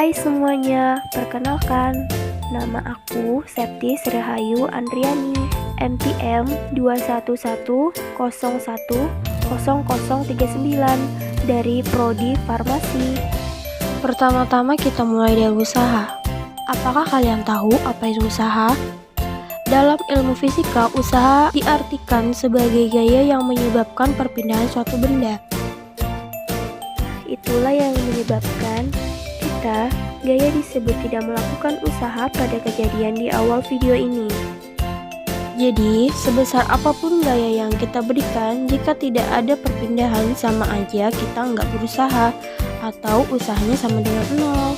Hai semuanya, perkenalkan, nama aku Septi Srihayu Andriani, NPM 211010039 dari Prodi Farmasi. Pertama-tama kita mulai dari usaha. Apakah kalian tahu apa itu usaha? Dalam ilmu fisika, usaha diartikan sebagai gaya yang menyebabkan perpindahan suatu benda. Itulah yang menyebabkan gaya disebut tidak melakukan usaha pada kejadian di awal video ini. Jadi, sebesar apapun gaya yang kita berikan, jika tidak ada perpindahan sama aja kita nggak berusaha atau usahanya sama dengan nol.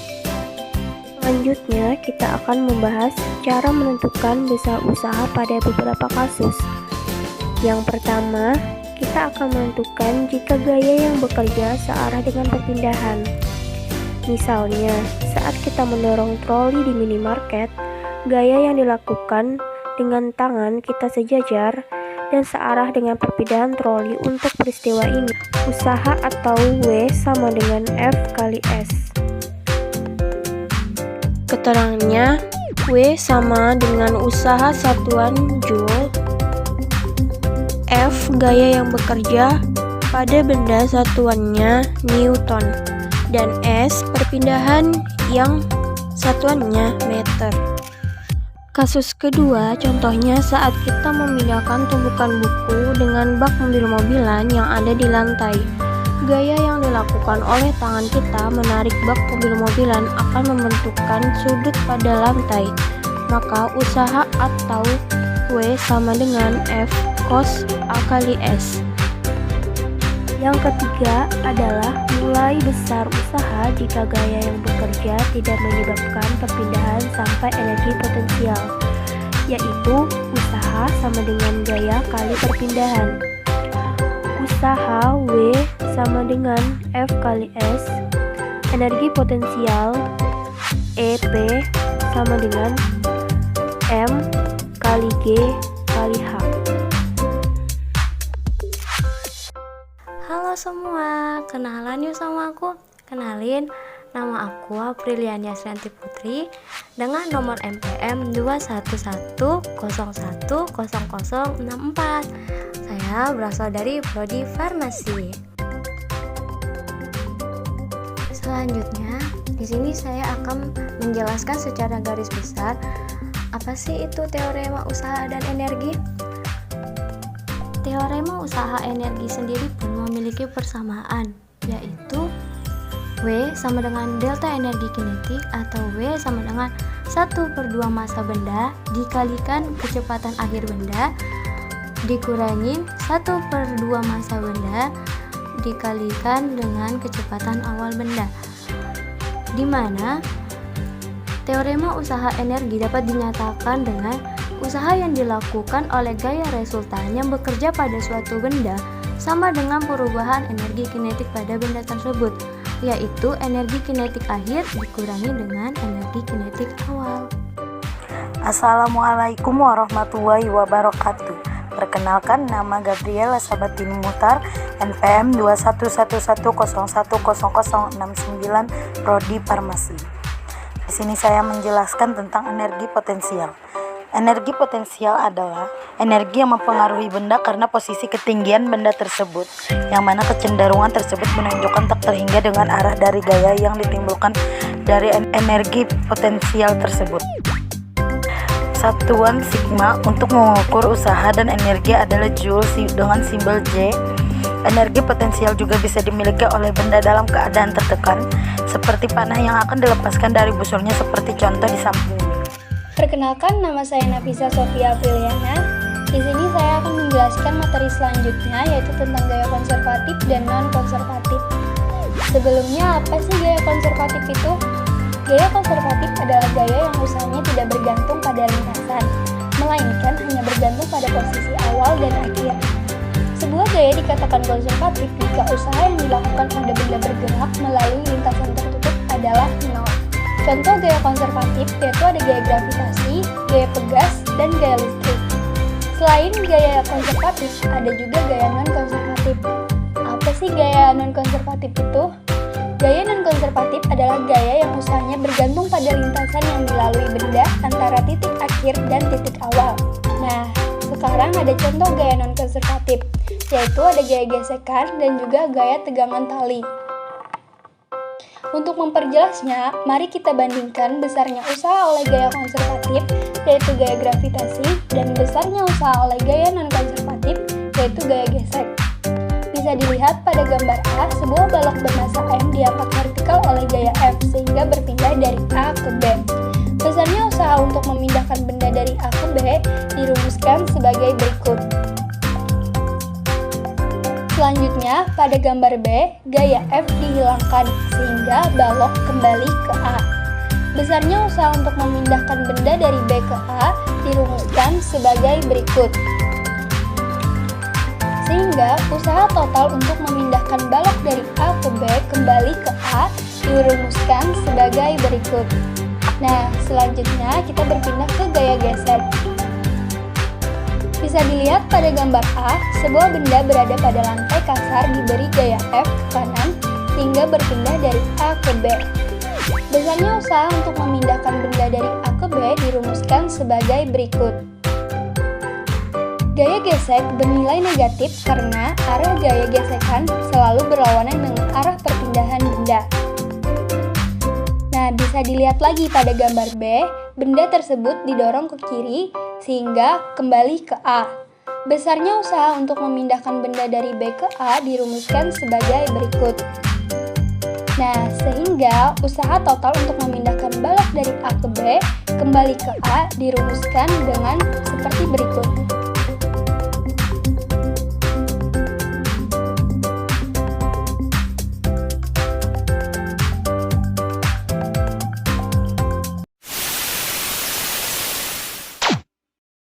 Selanjutnya, kita akan membahas cara menentukan besar usaha pada beberapa kasus. Yang pertama, kita akan menentukan jika gaya yang bekerja searah dengan perpindahan. Misalnya, saat kita mendorong troli di minimarket, gaya yang dilakukan dengan tangan kita sejajar dan searah dengan perpindahan troli untuk peristiwa ini. Usaha atau W sama dengan F kali S. Keterangannya, W sama dengan usaha satuan Joule, F gaya yang bekerja pada benda satuannya Newton, dan S perpindahan yang satuannya meter. Kasus kedua, contohnya saat kita memindahkan tumpukan buku dengan bak mobil-mobilan yang ada di lantai. Gaya yang dilakukan oleh tangan kita menarik bak mobil-mobilan akan membentukkan sudut pada lantai. Maka usaha atau W sama dengan F cos A kali S. Yang ketiga adalah mulai besar usaha jika gaya yang bekerja tidak menyebabkan perpindahan sampai energi potensial, yaitu usaha sama dengan gaya kali perpindahan. Usaha W sama dengan F kali S, energi potensial EP sama dengan M kali G kali H. Halo semua, kenalan yuk sama aku. Kenalin, nama aku Apriliania Srianti Putri dengan nomor NPM 21101000064. Saya berasal dari Prodi Farmasi. Selanjutnya, di sini saya akan menjelaskan secara garis besar apa sih itu teorema usaha dan energi. Teorema usaha energi sendiri pun memiliki persamaan, yaitu W sama dengan delta energi kinetik atau W sama dengan 1/2 massa benda dikalikan kecepatan akhir benda dikurangin 1/2 massa benda dikalikan dengan kecepatan awal benda, di mana teorema usaha energi dapat dinyatakan dengan usaha yang dilakukan oleh gaya resultan yang bekerja pada suatu benda sama dengan perubahan energi kinetik pada benda tersebut, yaitu energi kinetik akhir dikurangi dengan energi kinetik awal. Assalamualaikum warahmatullahi wabarakatuh. Perkenalkan, nama Gabriela Sabatini Muhtar, NPM 21101000069, Prodi Farmasi. Di sini saya menjelaskan tentang energi potensial. Energi potensial adalah energi yang mempengaruhi benda karena posisi ketinggian benda tersebut, yang mana kecenderungan tersebut menunjukkan tak terhingga dengan arah dari gaya yang ditimbulkan dari energi potensial tersebut. Satuan sigma untuk mengukur usaha dan energi adalah Joule dengan simbol J. Energi potensial juga bisa dimiliki oleh benda dalam keadaan tertekan, seperti panah yang akan dilepaskan dari busolnya seperti contoh di samping ini. Perkenalkan, nama saya Nafisa Sofia Apriliana. Di sini saya akan menjelaskan materi selanjutnya, yaitu tentang gaya konservatif dan non-konservatif. Sebelumnya, apa sih gaya konservatif itu? Gaya konservatif adalah gaya yang usahanya tidak bergantung pada lintasan, melainkan hanya bergantung pada posisi awal dan akhir. Sebuah gaya dikatakan konservatif jika usaha yang dilakukan pada benda bergerak melalui lintasan tertutup adalah nol. Contoh gaya konservatif yaitu ada gaya gravitasi, gaya pegas, dan gaya listrik. Selain gaya konservatif, ada juga gaya non-konservatif. Apa sih gaya non-konservatif itu? Gaya non-konservatif adalah gaya yang usahanya bergantung pada lintasan yang dilalui benda antara titik akhir dan titik awal. Nah, sekarang ada contoh gaya non-konservatif, yaitu ada gaya gesekan dan juga gaya tegangan tali. Untuk memperjelasnya, mari kita bandingkan besarnya usaha oleh gaya konservatif, yaitu gaya gravitasi, dan besarnya usaha oleh gaya non-konservatif, yaitu gaya gesek. Bisa dilihat pada gambar A, sebuah balok bermassa M diangkat vertikal oleh gaya F sehingga berpindah dari A ke B. Besarnya usaha untuk memindahkan benda dari A ke B dirumuskan sebagai berikut. Selanjutnya, pada gambar B, gaya F dihilangkan sehingga balok kembali ke A. Besarnya usaha untuk memindahkan benda dari B ke A dirumuskan sebagai berikut. Sehingga usaha total untuk memindahkan balok dari A ke B kembali ke A dirumuskan sebagai berikut. Nah, selanjutnya kita berpindah ke gaya gesek. Bisa dilihat pada gambar A, sebuah benda berada pada lantai kasar diberi gaya F ke kanan hingga berpindah dari A ke B. Besarnya usaha untuk memindahkan benda dari A ke B dirumuskan sebagai berikut. Gaya gesek bernilai negatif karena arah gaya gesekan selalu berlawanan dengan arah perpindahan benda. Nah, bisa dilihat lagi pada gambar B, benda tersebut didorong ke kiri sehingga kembali ke A. Besarnya usaha untuk memindahkan benda dari B ke A dirumuskan sebagai berikut. Nah, sehingga usaha total untuk memindahkan balok dari A ke B kembali ke A dirumuskan dengan seperti berikut.